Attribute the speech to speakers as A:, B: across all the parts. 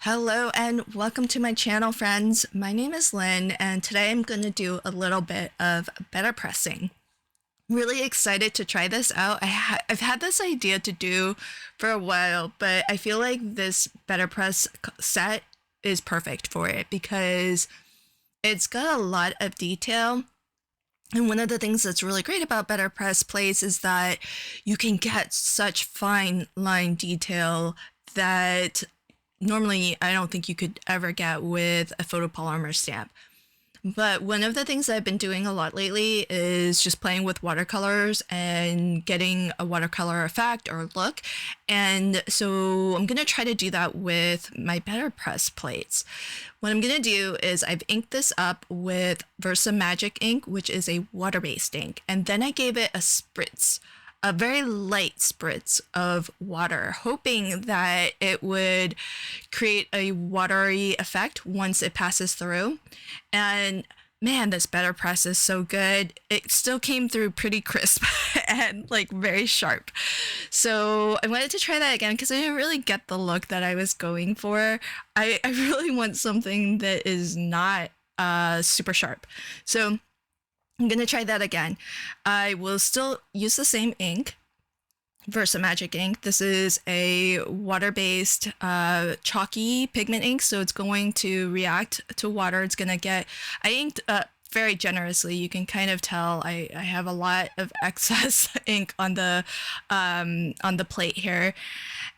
A: Hello and welcome to my channel, friends. My name is Lynn, and today I'm going to do a little bit of better pressing. Really excited to try this out. I've had this idea to do for a while, but I feel like this BetterPress set is perfect for it because it's got a lot of detail. And one of the things that's really great about BetterPress plates is that you can get such fine line detail that normally I don't think you could ever get with a photopolymer stamp. But one of the things I've been doing a lot lately is just playing with watercolors and getting a watercolor effect or look. And so I'm going to try to do that with my BetterPress plates. What I'm going to do is I've inked this up with Versa Magic ink, which is a water-based ink. And then I gave it a spritz, a very light spritz of water, hoping that it would create a watery effect once it passes through. And man, this BetterPress is so good. It still came through pretty crisp and like very sharp. So I wanted to try that again because I didn't really get the look that I was going for. I really want something that is not super sharp. So I'm going to try that again. I will still use the same ink, Versa Magic ink. This is a water-based chalky pigment ink, so it's going to react to water. It's going to get... I inked very generously. You can kind of tell I have a lot of excess ink on the plate here.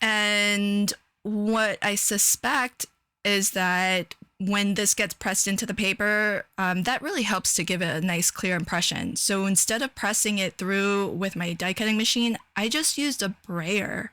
A: And what I suspect is that when this gets pressed into the paper, that really helps to give it a nice clear impression. So instead of pressing it through with my die cutting machine, I just used a brayer,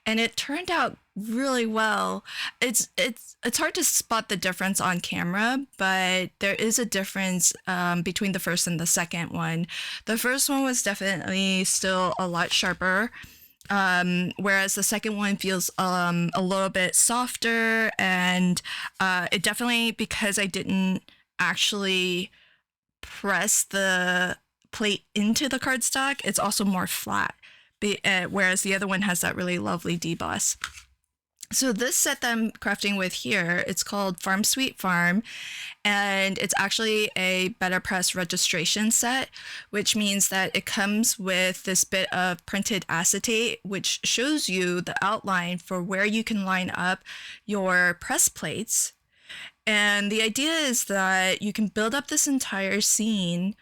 A: and it turned out really well. It's hard to spot the difference on camera, but there is a difference between the first and the second one. The first one was definitely still a lot sharper. Whereas the second one feels a little bit softer, and it definitely, because I didn't actually press the plate into the cardstock, it's also more flat, whereas the other one has that really lovely deboss. So this set that I'm crafting with here, it's called Farm Sweet Farm, and it's actually a BetterPress registration set, which means that it comes with this bit of printed acetate, which shows you the outline for where you can line up your press plates. And the idea is that you can build up this entire scene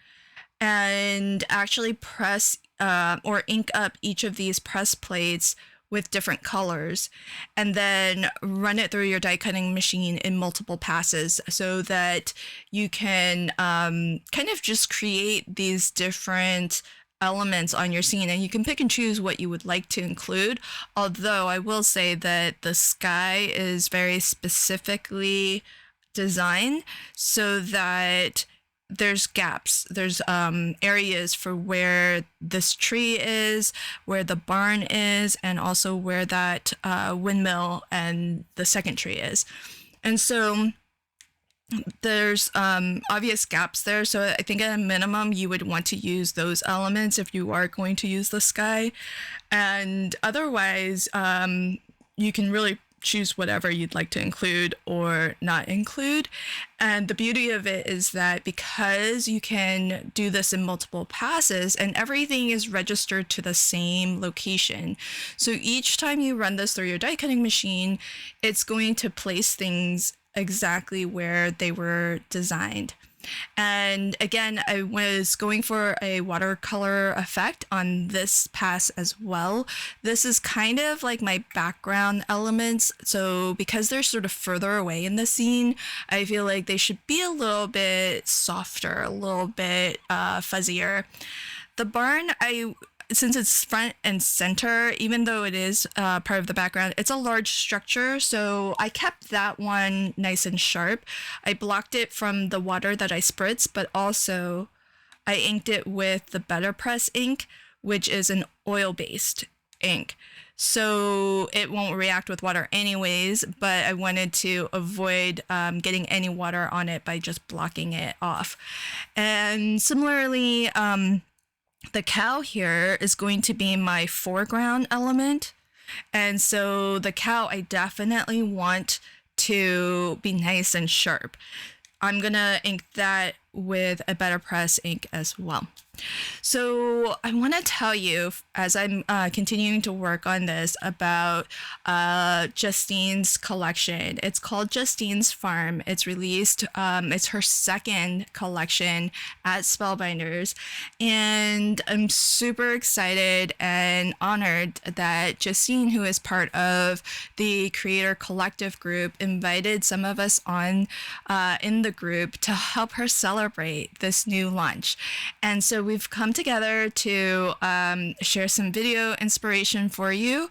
A: and actually press or ink up each of these press plates with different colors, and then run it through your die cutting machine in multiple passes so that you can kind of just create these different elements on your scene, and you can pick and choose what you would like to include. Although I will say that the sky is very specifically designed so that there's gaps, there's areas for where this tree is, where the barn is, and also where that windmill and the second tree is. And so there's obvious gaps there. So I think at a minimum you would want to use those elements if you are going to use the sky. And otherwise, you can really choose whatever you'd like to include or not include. And the beauty of it is that because you can do this in multiple passes and everything is registered to the same location. So each time you run this through your die cutting machine, it's going to place things exactly where they were designed. And again, I was going for a watercolor effect on this pass as well. This is kind of like my background elements. So because they're sort of further away in the scene, I feel like they should be a little bit softer, a little bit fuzzier. The barn, since it's front and center, even though it is part of the background, it's a large structure, so I kept that one nice and sharp. I blocked it from the water that I spritzed, but also I inked it with the BetterPress ink, which is an oil-based ink. So it won't react with water anyways, but I wanted to avoid getting any water on it by just blocking it off. And similarly, the cow here is going to be my foreground element. And so the cow, I definitely want to be nice and sharp. I'm gonna ink that with a BetterPress ink as well. So I want to tell you, as I'm continuing to work on this, about Justine's collection. It's called Justine's Farm. It's released. It's her second collection at Spellbinders, and I'm super excited and honored that Justine, who is part of the Creator Collective group, invited some of us on in the group to help her celebrate this new launch. And so we've come together to share some video inspiration for you.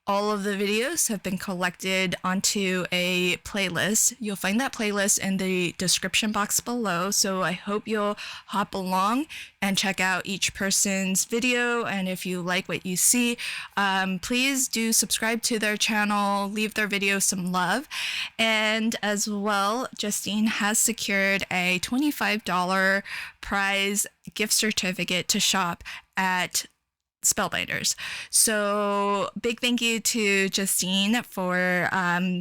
A: All of the videos have been collected onto a playlist. You'll find that playlist in the description box below. So I hope you'll hop along and check out each person's video. And if you like what you see, please do subscribe to their channel, leave their video some love. And as well, Justine has secured a $25 prize gift certificate to shop at Spellbinders. So big thank you to Justine for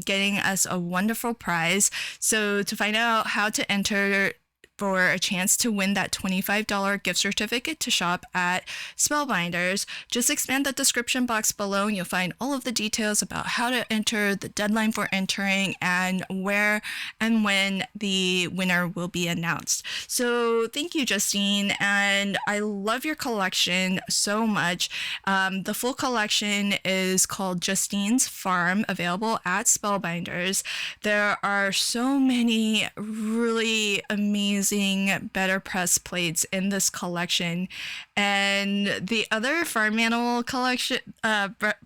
A: getting us a wonderful prize. So to find out how to enter for a chance to win that $25 gift certificate to shop at Spellbinders, just expand the description box below and you'll find all of the details about how to enter, the deadline for entering, and where and when the winner will be announced. So thank you, Justine, and I love your collection so much. The full collection is called Justine's Farm, available at Spellbinders. There are so many really amazing BetterPress plates in this collection, and the other farm animal collection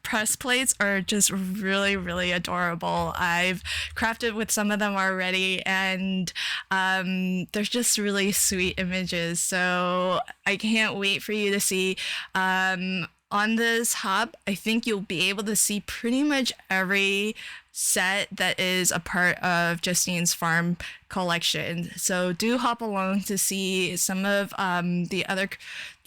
A: press plates are just really adorable. I've crafted with some of them already, and they're just really sweet images, so I can't wait for you to see. On this hub, I think you'll be able to see pretty much every set that is a part of Justine's Farm collection. So do hop along to see some of the other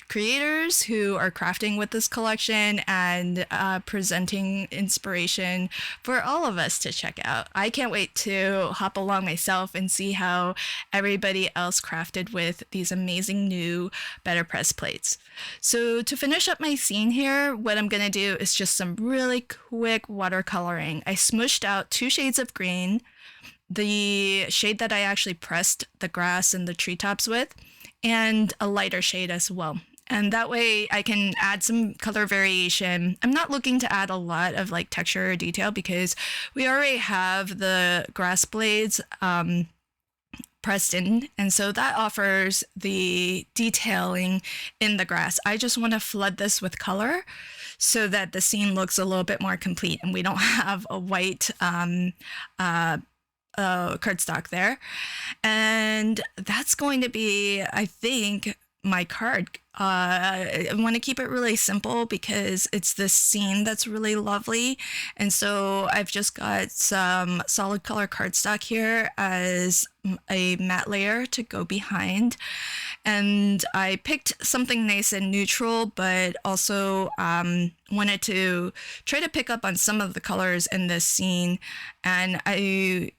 A: creators who are crafting with this collection and presenting inspiration for all of us to check out. I can't wait to hop along myself and see how everybody else crafted with these amazing new BetterPress plates. So to finish up my scene here, what I'm gonna do is just some really quick watercoloring. I smushed out 2 shades of green, the shade that I actually pressed the grass and the treetops with, and a lighter shade as well. And that way I can add some color variation. I'm not looking to add a lot of like texture or detail because we already have the grass blades pressed in, and so that offers the detailing in the grass. I just want to flood this with color so that the scene looks a little bit more complete and we don't have a white cardstock there. And that's going to be, I think, my card. I want to keep it really simple because it's this scene that's really lovely. And so I've just got some solid color cardstock here as a matte layer to go behind. And I picked something nice and neutral, but also wanted to try to pick up on some of the colors in this scene. And I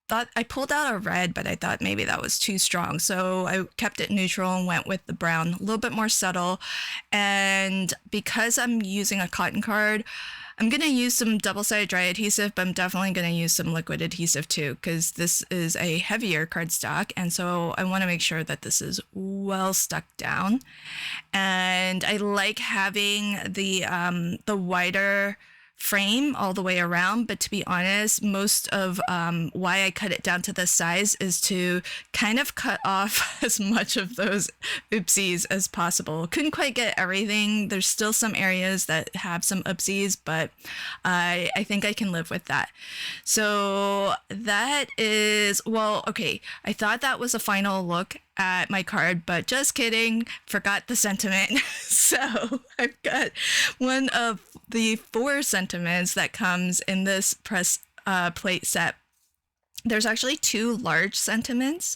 A: thought I pulled out a red, but I thought maybe that was too strong. So I kept it neutral and went with the brown, a little bit more subtle. And because I'm using a cotton card, I'm going to use some double-sided dry adhesive, but I'm definitely going to use some liquid adhesive too, because this is a heavier cardstock. And so I want to make sure that this is well stuck down. And I like having the wider frame all the way around, but to be honest, most of why I cut it down to this size is to kind of cut off as much of those oopsies as possible. Couldn't quite get everything. There's still some areas that have some oopsies, but I think I can live with that. So that is, well, okay, I thought that was a final look at my card, but just kidding, forgot the sentiment. So I've got one of the 4 sentiments that comes in this press plate set. There's actually 2 large sentiments.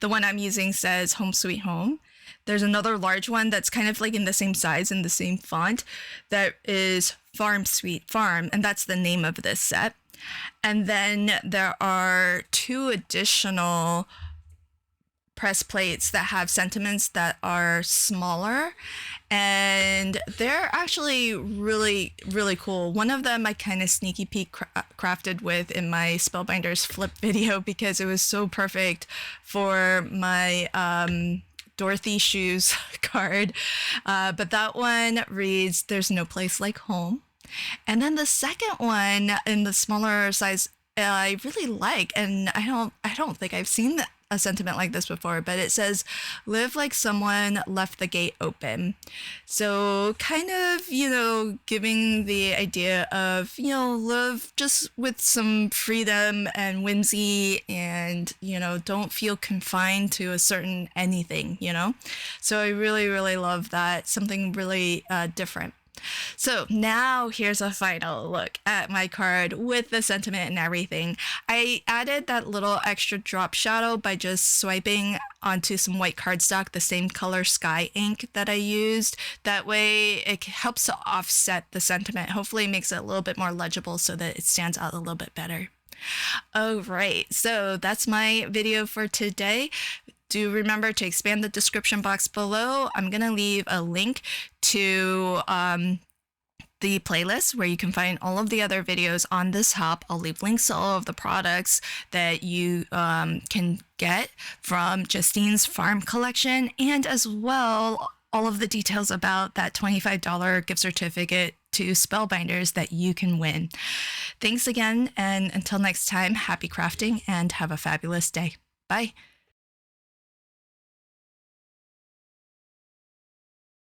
A: The one I'm using says Home Sweet Home. there's another large one that's kind of like in the same size and the same font that is Farm Sweet Farm, and that's the name of this set. And then there are 2 additional press plates that have sentiments that are smaller, and they're actually really, really cool. One of them I kind of sneaky peek crafted with in my Spellbinders flip video because it was so perfect for my Dorothy Shoes card. But that one reads, "There's no place like home." And then the second one in the smaller size I really like, and I don't think I've seen a sentiment like this before, but it says, "Live like someone left the gate open." So kind of, giving the idea of, live just with some freedom and whimsy, and, don't feel confined to a certain anything, So I really, really love that. Something really different. So now here's a final look at my card with the sentiment and everything. I added that little extra drop shadow by just swiping onto some white cardstock, the same color sky ink that I used. That way it helps to offset the sentiment. Hopefully it makes it a little bit more legible so that it stands out a little bit better. All right, so that's my video for today. Do remember to expand the description box below. I'm going to leave a link to the playlist where you can find all of the other videos on this hop. I'll leave links to all of the products that you can get from Justine's farm collection, and as well all of the details about that $25 gift certificate to Spellbinders that you can win. Thanks again, and until next time, happy crafting and have a fabulous day. Bye.